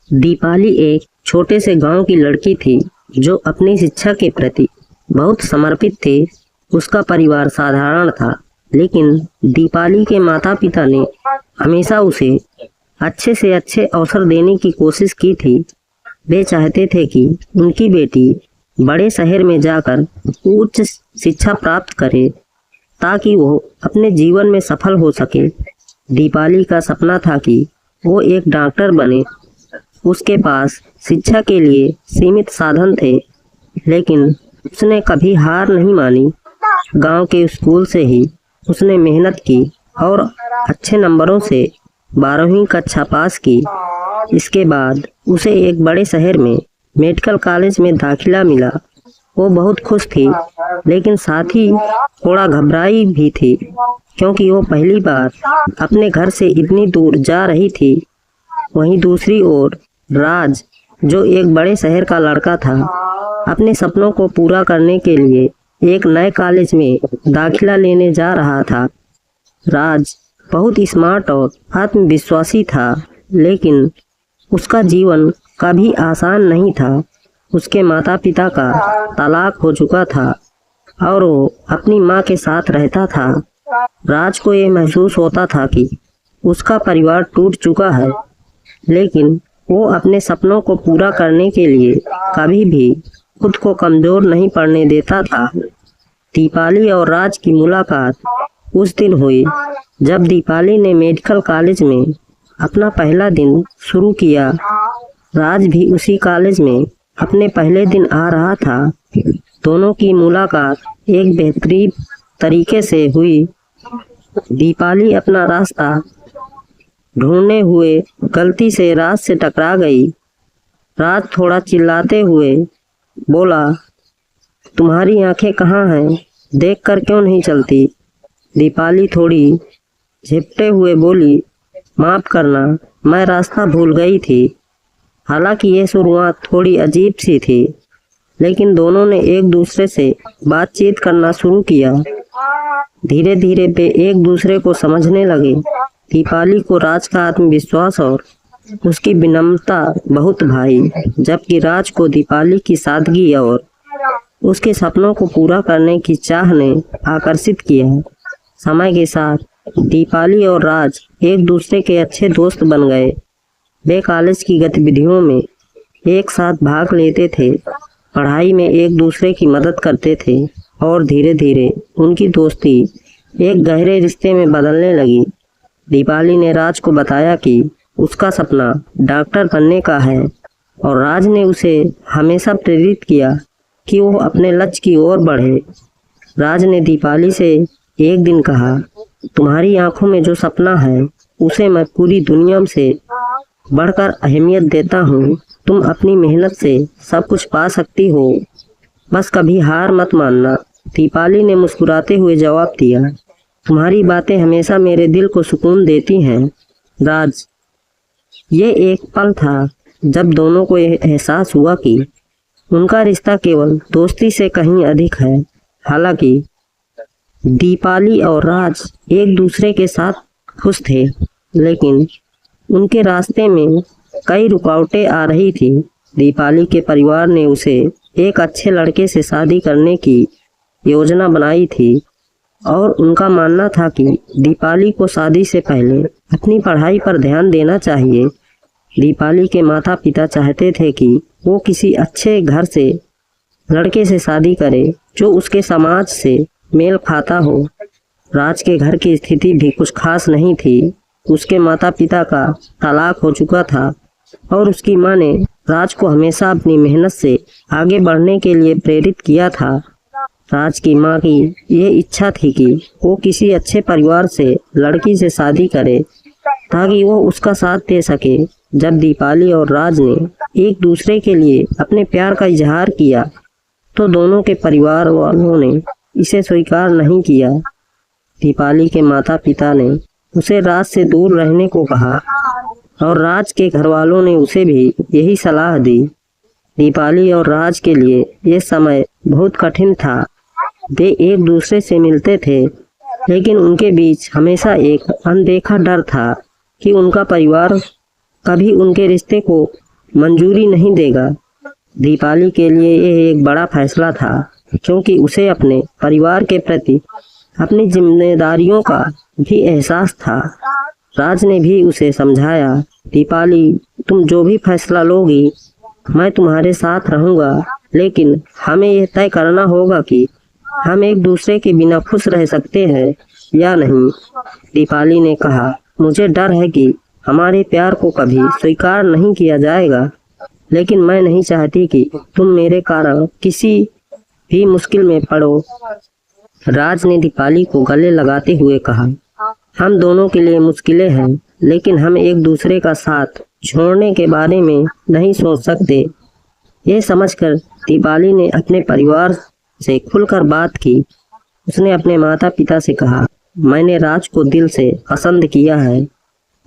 दीपाली एक छोटे से गांव की लड़की थी जो अपनी शिक्षा के प्रति बहुत समर्पित थी। उसका परिवार साधारण था, लेकिन दीपाली के माता पिता ने हमेशा उसे अच्छे से अच्छे अवसर देने की कोशिश की थी। वे चाहते थे कि उनकी बेटी बड़े शहर में जाकर उच्च शिक्षा प्राप्त करे ताकि वो अपने जीवन में सफल हो सके। दीपाली का सपना था कि वो एक डॉक्टर बने। उसके पास शिक्षा के लिए सीमित साधन थे, लेकिन उसने कभी हार नहीं मानी। गांव के स्कूल से ही उसने मेहनत की और अच्छे नंबरों से 12वीं कक्षा पास की। इसके बाद उसे एक बड़े शहर में मेडिकल कॉलेज में दाखिला मिला। वो बहुत खुश थी, लेकिन साथ ही थोड़ा घबराई भी थी, क्योंकि वो पहली बार अपने घर से इतनी दूर जा रही थी। वहीं दूसरी ओर राज, जो एक बड़े शहर का लड़का था, अपने सपनों को पूरा करने के लिए एक नए कॉलेज में दाखिला लेने जा रहा था। राज बहुत स्मार्ट और आत्मविश्वासी था, लेकिन उसका जीवन कभी आसान नहीं था। उसके माता पिता का तलाक हो चुका था और वो अपनी माँ के साथ रहता था। राज को ये महसूस होता था कि उसका परिवार टूट चुका है, लेकिन वो अपने सपनों को पूरा करने के लिए कभी भी खुद को कमजोर नहीं पड़ने देता था। दीपाली और राज की मुलाकात उस दिन हुई जब दीपाली ने मेडिकल कॉलेज में अपना पहला दिन शुरू किया। राज भी उसी कॉलेज में अपने पहले दिन आ रहा था। दोनों की मुलाकात एक बेहतरीन तरीके से हुई। दीपाली अपना रास्ता ढूंढने हुए गलती से राज से टकरा गई। राज थोड़ा चिल्लाते हुए बोला, तुम्हारी आंखें कहाँ हैं? देखकर क्यों नहीं चलती? दीपाली थोड़ी झिपटे हुए बोली, माफ करना, मैं रास्ता भूल गई थी। हालांकि ये शुरुआत थोड़ी अजीब सी थी, लेकिन दोनों ने एक दूसरे से बातचीत करना शुरू किया। धीरे धीरे वे एक दूसरे को समझने लगे। दीपाली को राज का आत्मविश्वास और उसकी विनम्रता बहुत भाई, जबकि राज को दीपाली की सादगी और उसके सपनों को पूरा करने की चाह ने आकर्षित किया। समय के साथ दीपाली और राज एक दूसरे के अच्छे दोस्त बन गए। वे कॉलेज की गतिविधियों में एक साथ भाग लेते थे, पढ़ाई में एक दूसरे की मदद करते थे और धीरे धीरे उनकी दोस्ती एक गहरे रिश्ते में बदलने लगी। दीपाली ने राज को बताया कि उसका सपना डॉक्टर बनने का है और राज ने उसे हमेशा प्रेरित किया कि वो अपने लक्ष्य की ओर बढ़े। राज ने दीपाली से एक दिन कहा, तुम्हारी आंखों में जो सपना है उसे मैं पूरी दुनिया से बढ़कर अहमियत देता हूँ। तुम अपनी मेहनत से सब कुछ पा सकती हो, बस कभी हार मत मानना। दीपाली ने मुस्कुराते हुए जवाब दिया, तुम्हारी बातें हमेशा मेरे दिल को सुकून देती हैं राज। ये एक पल था जब दोनों को यह एहसास हुआ कि उनका रिश्ता केवल दोस्ती से कहीं अधिक है। हालांकि दीपाली और राज एक दूसरे के साथ खुश थे, लेकिन उनके रास्ते में कई रुकावटें आ रही थी। दीपाली के परिवार ने उसे एक अच्छे लड़के से शादी करने की योजना बनाई थी और उनका मानना था कि दीपाली को शादी से पहले अपनी पढ़ाई पर ध्यान देना चाहिए। दीपाली के माता पिता चाहते थे कि वो किसी अच्छे घर से लड़के से शादी करे जो उसके समाज से मेल खाता हो। राज के घर की स्थिति भी कुछ खास नहीं थी। उसके माता पिता का तलाक हो चुका था और उसकी माँ ने राज को हमेशा अपनी मेहनत से आगे बढ़ने के लिए प्रेरित किया था। राज की माँ की ये इच्छा थी कि वो किसी अच्छे परिवार से लड़की से शादी करे ताकि वो उसका साथ दे सके। जब दीपाली और राज ने एक दूसरे के लिए अपने प्यार का इजहार किया, तो दोनों के परिवार वालों ने इसे स्वीकार नहीं किया। दीपाली के माता पिता ने उसे राज से दूर रहने को कहा और राज के घर वालों ने उसे भी यही सलाह दी। दीपाली और राज के लिए यह समय बहुत कठिन था। वे एक दूसरे से मिलते थे, लेकिन उनके बीच हमेशा एक अनदेखा डर था कि उनका परिवार कभी उनके रिश्ते को मंजूरी नहीं देगा। दीपाली के लिए यह एक बड़ा फैसला था, क्योंकि उसे अपने परिवार के प्रति अपनी जिम्मेदारियों का भी एहसास था। राज ने भी उसे समझाया, दीपाली, तुम जो भी फैसला लोगी मैं तुम्हारे साथ रहूंगा, लेकिन हमें यह तय करना होगा कि हम एक दूसरे के बिना खुश रह सकते हैं या नहीं। दीपाली ने कहा, मुझे डर है कि हमारे प्यार को कभी स्वीकार नहीं किया जाएगा, लेकिन मैं नहीं चाहती कि तुम मेरे कारण किसी भी मुश्किल में पड़ो। राज ने दीपाली को गले लगाते हुए कहा, हम दोनों के लिए मुश्किलें हैं, लेकिन हम एक दूसरे का साथ छोड़ने के बारे में नहीं सोच सकते। ये समझकर दीपाली ने अपने परिवार से खुलकर बात की। उसने अपने माता पिता से कहा, मैंने राज को दिल से पसंद किया है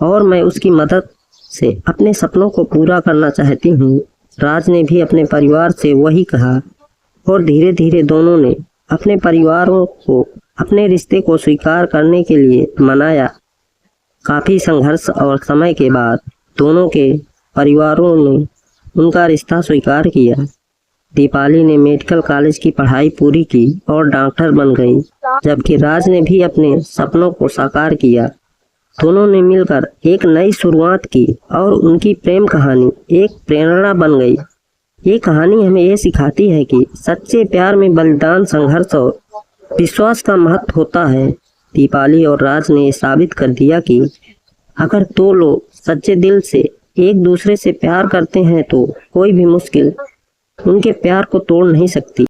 और मैं उसकी मदद से अपने सपनों को पूरा करना चाहती हूँ। राज ने भी अपने परिवार से वही कहा और धीरे धीरे दोनों ने अपने परिवारों को अपने रिश्ते को स्वीकार करने के लिए मनाया। काफ़ी संघर्ष और समय के बाद दोनों के परिवारों ने उनका रिश्ता स्वीकार किया। दीपाली ने मेडिकल कॉलेज की पढ़ाई पूरी की और डॉक्टर बन गई, जबकि राज ने भी अपने सपनों को साकार किया। दोनों ने मिलकर एक नई शुरुआत की और उनकी प्रेम कहानी एक प्रेरणा बन गई। ये कहानी हमें ये सिखाती है कि सच्चे प्यार में बलिदान, संघर्ष और विश्वास का महत्व होता है। दीपाली और राज ने साबित कर दिया कि अगर दो लोग सच्चे दिल से एक दूसरे से प्यार करते हैं तो कोई भी मुश्किल उनके प्यार को तोड़ नहीं सकती।